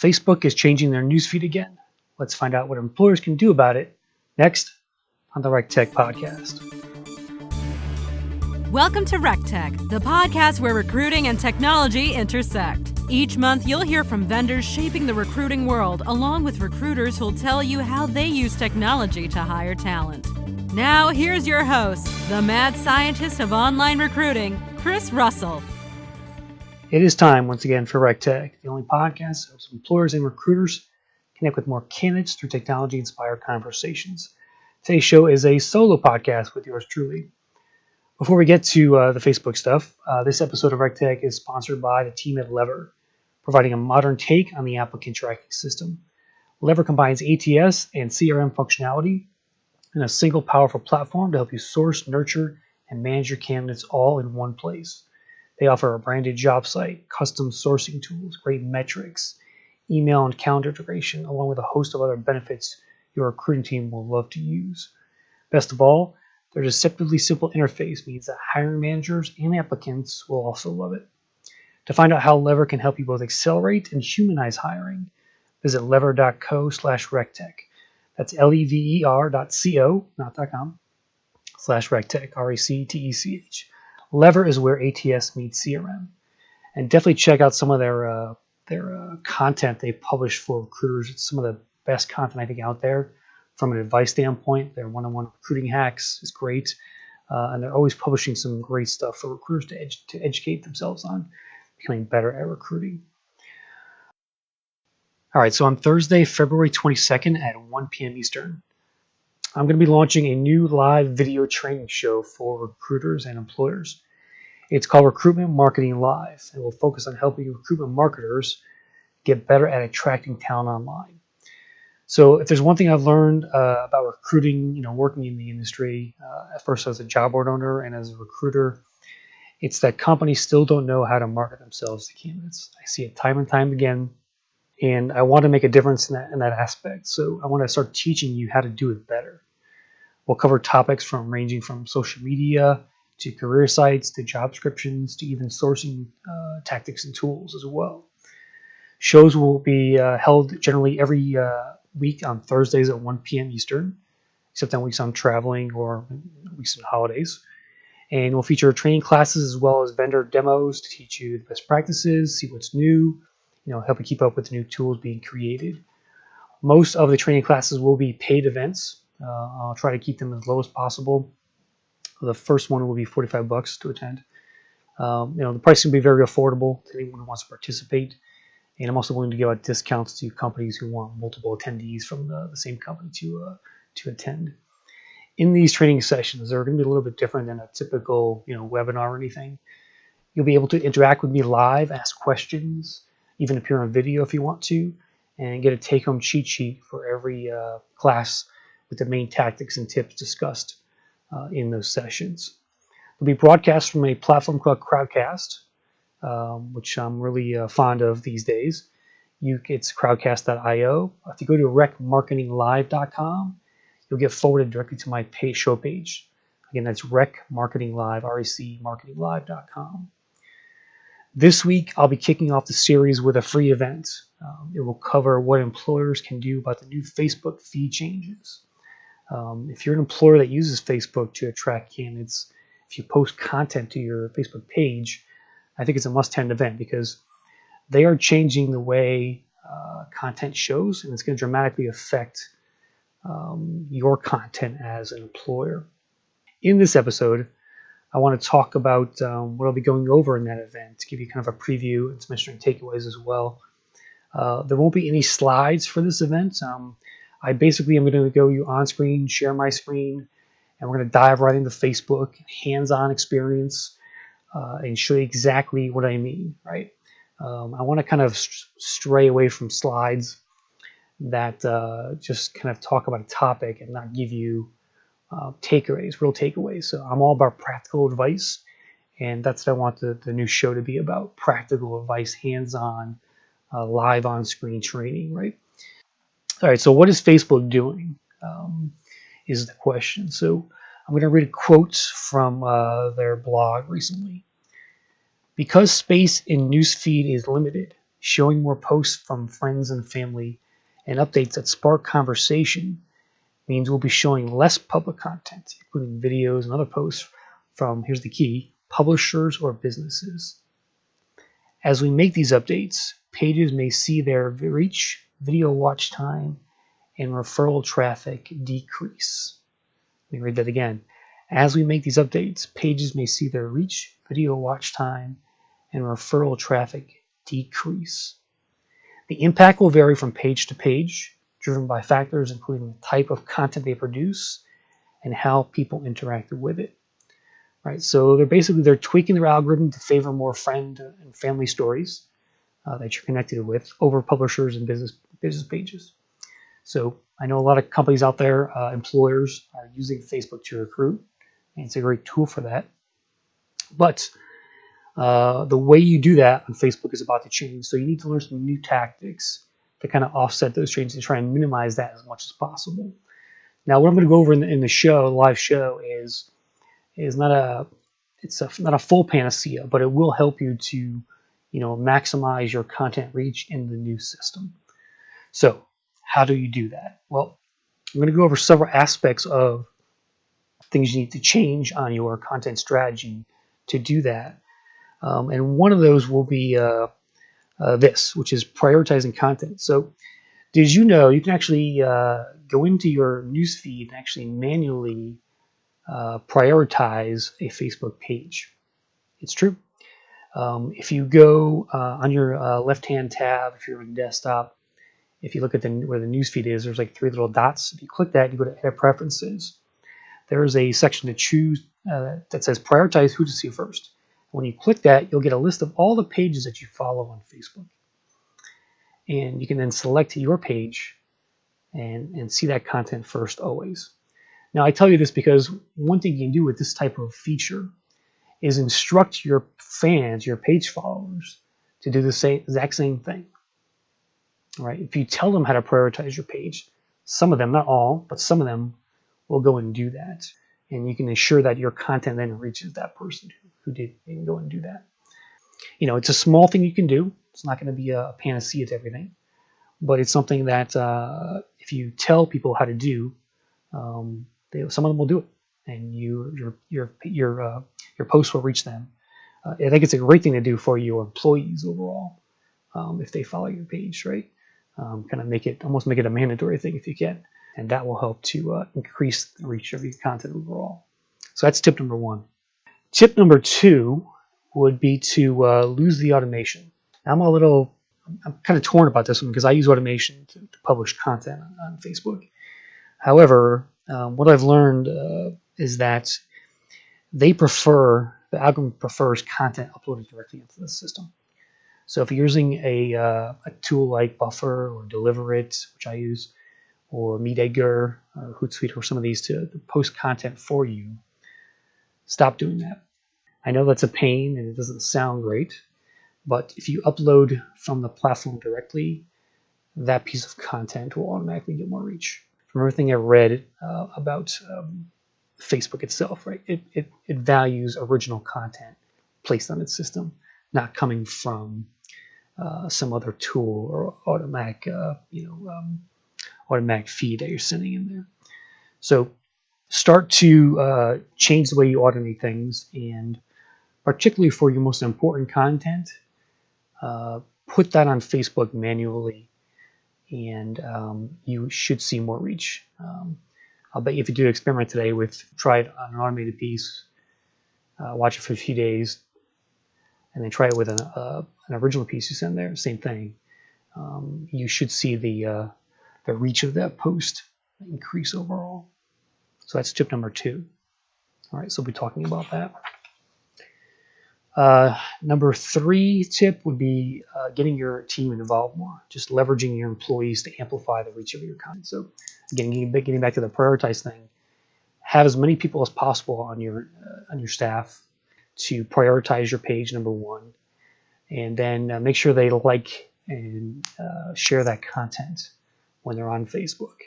Facebook is changing their newsfeed again. Let's find out what employers can do about it next on the RecTech podcast. Welcome to RecTech, the podcast where recruiting and technology intersect. Each month, you'll hear from vendors shaping the recruiting world, along with recruiters who'll tell you how they use technology to hire talent. Now, here's your host, the mad scientist of online recruiting, Chris Russell. It is time once again for RecTech, the only podcast that helps employers and recruiters connect with more candidates through technology-inspired conversations. Today's show is a solo podcast with yours truly. Before we get to the Facebook stuff, this episode of RecTech is sponsored by the team at Lever, providing a modern take on the applicant tracking system. Lever combines ATS and CRM functionality in a single powerful platform to help you source, nurture, and manage your candidates all in one place. They offer a branded job site, custom sourcing tools, great metrics, email and calendar integration, along with a host of other benefits your recruiting team will love to use. Best of all, their deceptively simple interface means that hiring managers and applicants will also love it. To find out how Lever can help you both accelerate and humanize hiring, visit lever.co/RecTech. That's lever.co, not .com, /RecTech, RecTech. Lever is where ATS meets CRM. And definitely check out some of their content they publish for recruiters. It's some of the best content I think out there from an advice standpoint. Their one-on-one recruiting hacks is great. And they're always publishing some great stuff for recruiters to educate themselves on becoming better at recruiting. All right, so on Thursday, February 22nd at 1 p.m. Eastern, I'm going to be launching a new live video training show for recruiters and employers. It's called Recruitment Marketing Live, and will focus on helping recruitment marketers get better at attracting talent online. So if there's one thing I've learned about recruiting, working in the industry, at first as a job board owner and as a recruiter, it's that companies still don't know how to market themselves to candidates. I see it time and time again. And I want to make a difference in that aspect. So I want to start teaching you how to do it better. We'll cover topics ranging from social media to career sites to job descriptions to even sourcing tactics and tools as well. Shows will be held generally every week on Thursdays at 1 p.m. Eastern, except on weeks I'm traveling or weeks and holidays. And we'll feature training classes as well as vendor demos to teach you the best practices, see what's new, help you keep up with the new tools being created. Most of the training classes will be paid events. I'll try to keep them as low as possible. The first one will be $45 to attend. The price will be very affordable to anyone who wants to participate. And I'm also willing to give out discounts to companies who want multiple attendees from the same company to attend. In these training sessions, they're going to be a little bit different than a typical webinar or anything. You'll be able to interact with me live, ask questions, even appear on video if you want to, and get a take-home cheat sheet for every class with the main tactics and tips discussed in those sessions. They'll be broadcast from a platform called Crowdcast, which I'm really fond of these days. It's crowdcast.io. If you go to recmarketinglive.com, you'll get forwarded directly to my show page. Again, that's recmarketinglive, recmarketinglive.com. This week, I'll be kicking off the series with a free event. It will cover what employers can do about the new Facebook feed changes. If you're an employer that uses Facebook to attract candidates, if you post content to your Facebook page, I think it's a must-attend event because they are changing the way content shows, and it's going to dramatically affect your content as an employer. In this episode, I want to talk about what I'll be going over in that event to give you kind of a preview and some interesting takeaways as well. There won't be any slides for this event. I basically am going to go on screen, share my screen, and we're going to dive right into Facebook, hands-on experience, and show you exactly what I mean, right? I want to kind of stray away from slides that just kind of talk about a topic and not give you real takeaways. So I'm all about practical advice, and that's what I want the new show to be about: practical advice, hands-on, live on-screen training, right? All right, so what is Facebook doing is the question. So I'm going to read a quote from their blog recently. Because space in newsfeed is limited, Showing more posts from friends and family and updates that spark conversation means we'll be showing less public content, including videos and other posts from, here's the key, publishers or businesses. As we make these updates, pages may see their reach, video watch time, and referral traffic decrease. Let me read that again. As we make these updates, pages may see their reach, video watch time, and referral traffic decrease. The impact will vary from page to page, driven by factors including the type of content they produce and how people interact with it. Right, so they're tweaking their algorithm to favor more friend and family stories that you're connected with over publishers and business pages. So I know a lot of companies out there, employers, are using Facebook to recruit, and it's a great tool for that. But the way you do that on Facebook is about to change. So you need to learn some new tactics to kind of offset those changes and try and minimize that as much as possible. Now, what I'm going to go over in the show, the live show, is not a full panacea, but it will help you to, maximize your content reach in the new system. So, how do you do that? Well, I'm going to go over several aspects of things you need to change on your content strategy to do that. And one of those will be this, which is prioritizing content. So, did you know you can actually go into your newsfeed and actually manually prioritize a Facebook page? It's true. If you go on your left-hand tab, if you're on desktop, if you look at where the newsfeed is, there's like 3 little dots. If you click that, you go to Edit Preferences. There's a section to choose that says Prioritize who to see first. When you click that, you'll get a list of all the pages that you follow on Facebook. And you can then select your page and see that content first always. Now, I tell you this because one thing you can do with this type of feature is instruct your fans, your page followers, to do the exact same thing. All right? If you tell them how to prioritize your page, some of them, not all, but some of them will go and do that. And you can ensure that your content then reaches that person who did and go and do that. It's a small thing you can do. It's not going to be a panacea to everything, but it's something that if you tell people how to do, some of them will do it, and your posts will reach them. I think it's a great thing to do for your employees overall if they follow your page, right? Kind of make it a mandatory thing if you can, and that will help to increase the reach of your content overall. So that's tip number 1. Tip number 2 would be to lose the automation. Now, I'm kind of torn about this one because I use automation to publish content on Facebook. However, what I've learned is that the algorithm prefers content uploaded directly into the system. So if you're using a tool like Buffer or Deliverit, which I use, or MeetEdgar or Hootsuite or some of these to post content for you, stop doing that. I know that's a pain and it doesn't sound great, but if you upload from the platform directly, that piece of content will automatically get more reach. From everything I've read about Facebook itself, right? It values original content placed on its system, not coming from some other tool or automatic feed that you're sending in there. So start to change the way you automate things, and particularly for your most important content, put that on Facebook manually, and you should see more reach. I'll bet you if you do an experiment today try it on an automated piece, watch it for a few days, and then try it with an original piece you send there, same thing. You should see the reach of that post increase overall. So that's tip number 2. All right, so we'll be talking about that. Number 3 tip would be getting your team involved more, just leveraging your employees to amplify the reach of your content. So again, getting back to the prioritize thing, have as many people as possible on your staff to prioritize your page, number 1, and then make sure they like and share that content when they're on Facebook.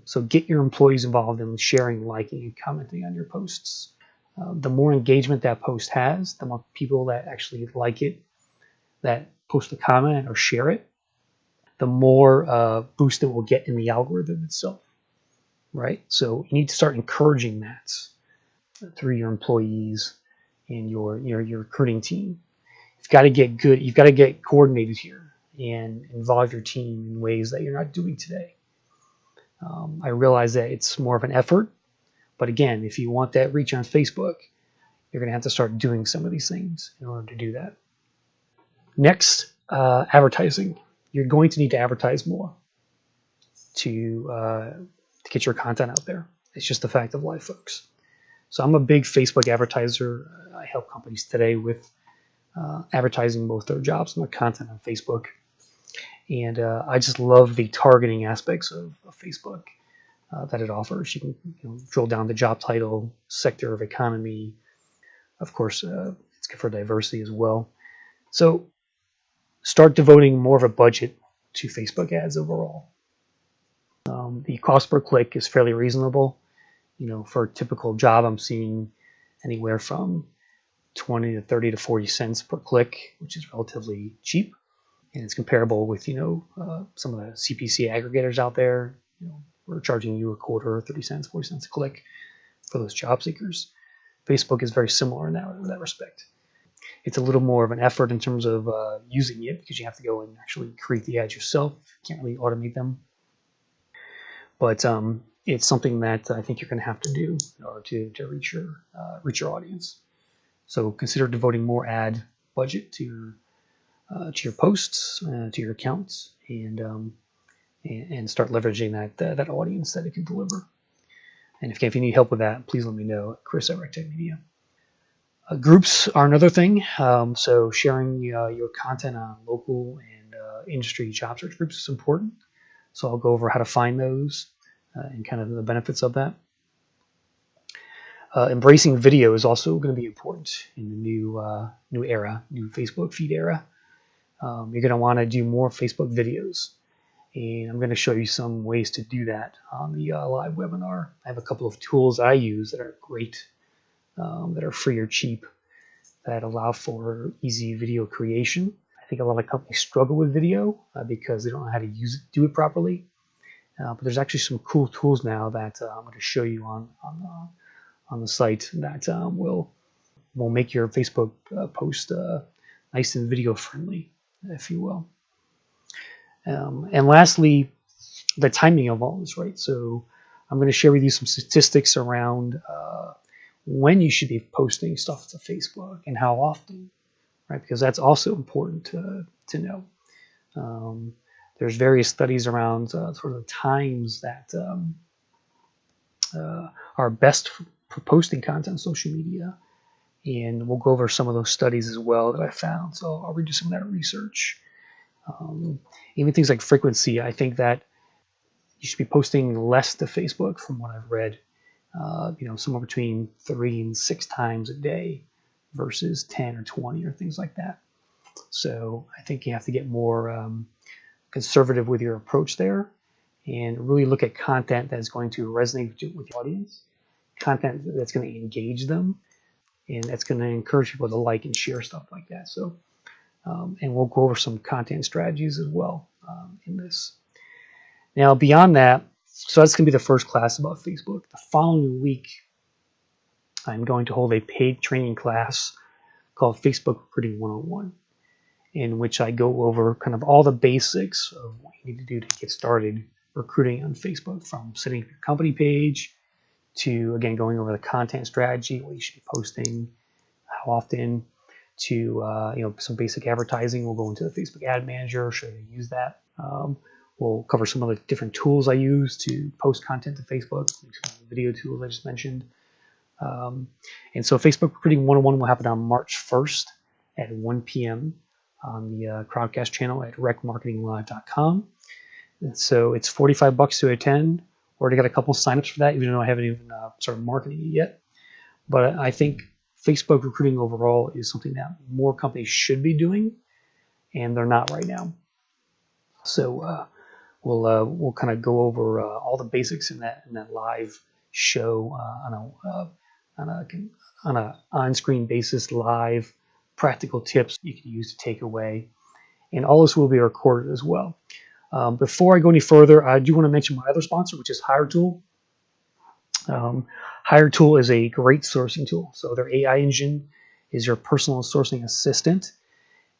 So get your employees involved in sharing, liking, and commenting on your posts. The more engagement that post has, the more people that actually like it, that post a comment or share it, the more boost it will get in the algorithm itself, right? So you need to start encouraging that through your employees and your recruiting team. You've got to get good. You've got to get coordinated here and involve your team in ways that you're not doing today. I realize that it's more of an effort, but again, if you want that reach on Facebook, you're going to have to start doing some of these things in order to do that. Next, advertising. You're going to need to advertise more to get your content out there. It's just the fact of life, folks. So I'm a big Facebook advertiser. I help companies today with advertising both their jobs and their content on Facebook. And I just love the targeting aspects of Facebook that it offers. You can drill down the job title, sector of economy. Of course, it's good for diversity as well. So start devoting more of a budget to Facebook ads overall. The cost per click is fairly reasonable. For a typical job, I'm seeing anywhere from 20 to 30 to 40 cents per click, which is relatively cheap. And it's comparable with, some of the CPC aggregators out there. We're charging you a quarter, 30 cents, 40 cents a click for those job seekers. Facebook is very similar in that respect. It's a little more of an effort in terms of using it because you have to go and actually create the ads yourself. You can't really automate them. But it's something that I think you're going to have to do in order to reach your audience. So consider devoting more ad budget to your posts, to your accounts, and start leveraging that audience that it can deliver. And if you need help with that, please let me know at Chris at RecTech Media. Groups are another thing. So sharing your content on local and industry job search groups is important. So I'll go over how to find those and kind of the benefits of that. Embracing video is also going to be important in the new era, new Facebook feed era. You're going to want to do more Facebook videos. And I'm going to show you some ways to do that on the live webinar. I have a couple of tools I use that are great, that are free or cheap, that allow for easy video creation. I think a lot of companies struggle with video because they don't know how to do it properly. But there's actually some cool tools now that I'm going to show you on the site that will make your Facebook post nice and video friendly, if you will. And lastly, the timing of all this, right? So I'm going to share with you some statistics around when you should be posting stuff to Facebook and how often, right? Because that's also important to know. There's various studies around sort of the times that are best for posting content on social media. And we'll go over some of those studies as well that I found. So I'll read you some of that research. Even things like frequency, I think that you should be posting less to Facebook from what I've read, somewhere between 3 and 6 times a day versus 10 or 20 or things like that. So I think you have to get more conservative with your approach there and really look at content that's going to resonate with your audience, content that's going to engage them, and that's going to encourage people to like and share stuff like that. So, and we'll go over some content strategies as well in this. Now, beyond that, so that's going to be the first class about Facebook. The following week, I'm going to hold a paid training class called Facebook Recruiting 101, in which I go over kind of all the basics of what you need to do to get started recruiting on Facebook, from setting up your company page to, again, going over the content strategy, what you should be posting, how often, to some basic advertising. We'll go into the Facebook Ad Manager, show you how to use that. We'll cover some of the different tools I use to post content to Facebook, some of the video tools I just mentioned. And so Facebook Recruiting 101 will happen on March 1st at 1 p.m. on the Crowdcast channel at recmarketinglive.com. And so it's $45 to attend. Already got a couple signups for that, even though I haven't even started marketing it yet. But I think Facebook recruiting overall is something that more companies should be doing, and they're not right now. So we'll kind of go over all the basics in that live show on a on-screen basis, live practical tips you can use to take away and all this will be recorded as well. Before I go any further, I do want to mention my other sponsor, which is HireTool. HireTool is a great sourcing tool. So their AI engine is your personal sourcing assistant.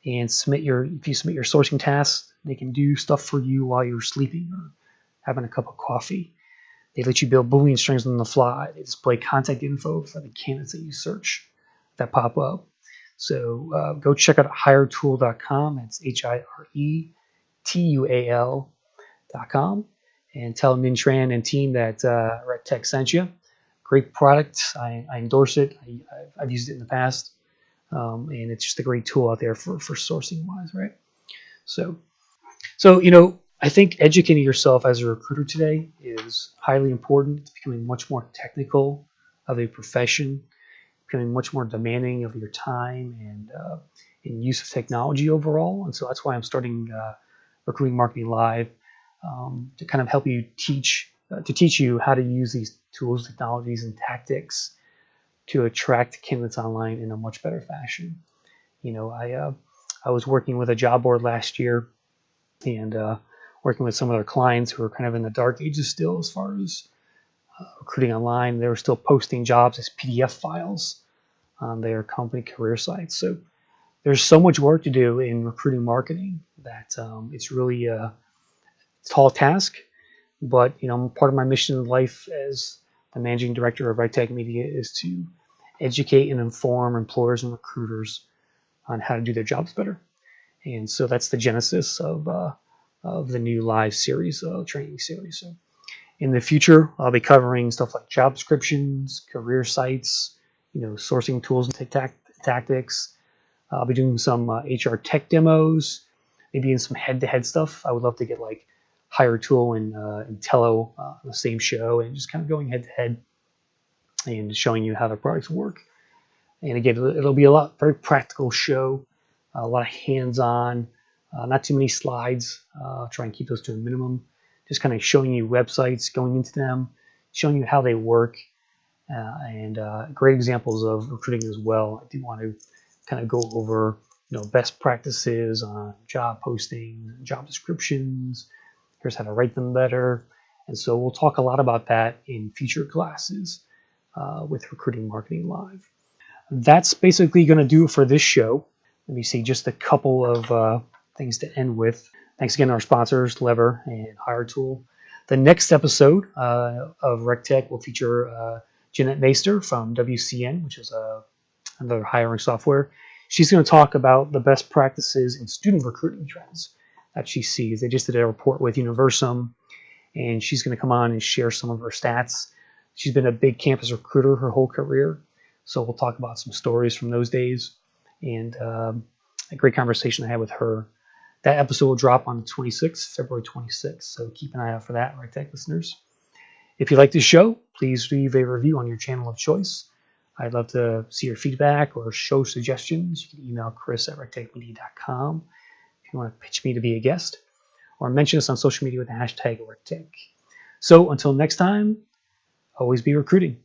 And if you submit your sourcing tasks, they can do stuff for you while you're sleeping or having a cup of coffee. They let you build Boolean strings on the fly. They display contact info for the candidates that you search that pop up. So go check out HireTool.com. That's HireTual.com. And tell Minh Tran and team that RecTech sent you. Great product. I endorse it. I've used it in the past. And it's just a great tool out there for sourcing wise, right? So I think educating yourself as a recruiter today is highly important. It's becoming much more technical of a profession, becoming much more demanding of your time and use of technology overall. And so that's why I'm starting Recruiting Marketing Live to kind of help you teach you how to use these tools, technologies, and tactics to attract candidates online in a much better fashion. I was working with a job board last year and working with some of their clients who are kind of in the dark ages still as far as recruiting online. They were still posting jobs as PDF files on their company career sites. So there's so much work to do in recruiting marketing that it's really a tall task. But part of my mission in life as the managing director of RecTech Media is to educate and inform employers and recruiters on how to do their jobs better. And so that's the genesis of the new live series, training series. So in the future, I'll be covering stuff like job descriptions, career sites, sourcing tools and tactics. I'll be doing some HR tech demos, maybe in some head-to-head stuff. I would love to get like HireTool and Tello on the same show and just kind of going head-to-head and showing you how the products work. And again, it'll be very practical show, a lot of hands-on, not too many slides. Try and keep those to a minimum. Just kind of showing you websites, going into them, showing you how they work, and great examples of recruiting as well. I do want to kind of go over best practices on job posting, job descriptions. Here's how to write them better. And so we'll talk a lot about that in future classes with Recruiting Marketing Live. That's basically going to do it for this show. Let me see just a couple of things to end with. Thanks again to our sponsors, Lever and HireTool. The next episode of RecTech will feature Jeanette Meister from WCN, which is another hiring software. She's going to talk about the best practices in student recruiting trends that she sees. They just did a report with Universum, and she's going to come on and share some of her stats. She's been a big campus recruiter her whole career, so we'll talk about some stories from those days and a great conversation I had with her. That episode will drop on the 26th, February 26th, so keep an eye out for that, RecTech listeners. If you like this show, please leave a review on your channel of choice. I'd love to see your feedback or show suggestions. You can email chris@rectechmedia.com if you want to pitch me to be a guest, or mention us on social media with the hashtag RecTech. So until next time, always be recruiting.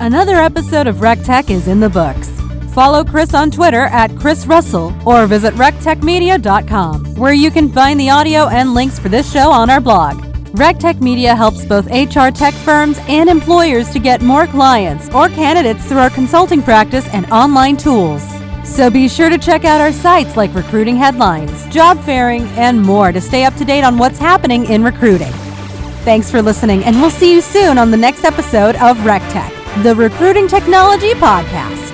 Another episode of RecTech is in the books. Follow Chris on Twitter @ChrisRussell or visit rectechmedia.com, where you can find the audio and links for this show on our blog. RecTech Media helps both HR tech firms and employers to get more clients or candidates through our consulting practice and online tools. So be sure to check out our sites like Recruiting Headlines, Job Fairing, and more to stay up to date on what's happening in recruiting. Thanks for listening, and we'll see you soon on the next episode of RecTech, the Recruiting Technology Podcast.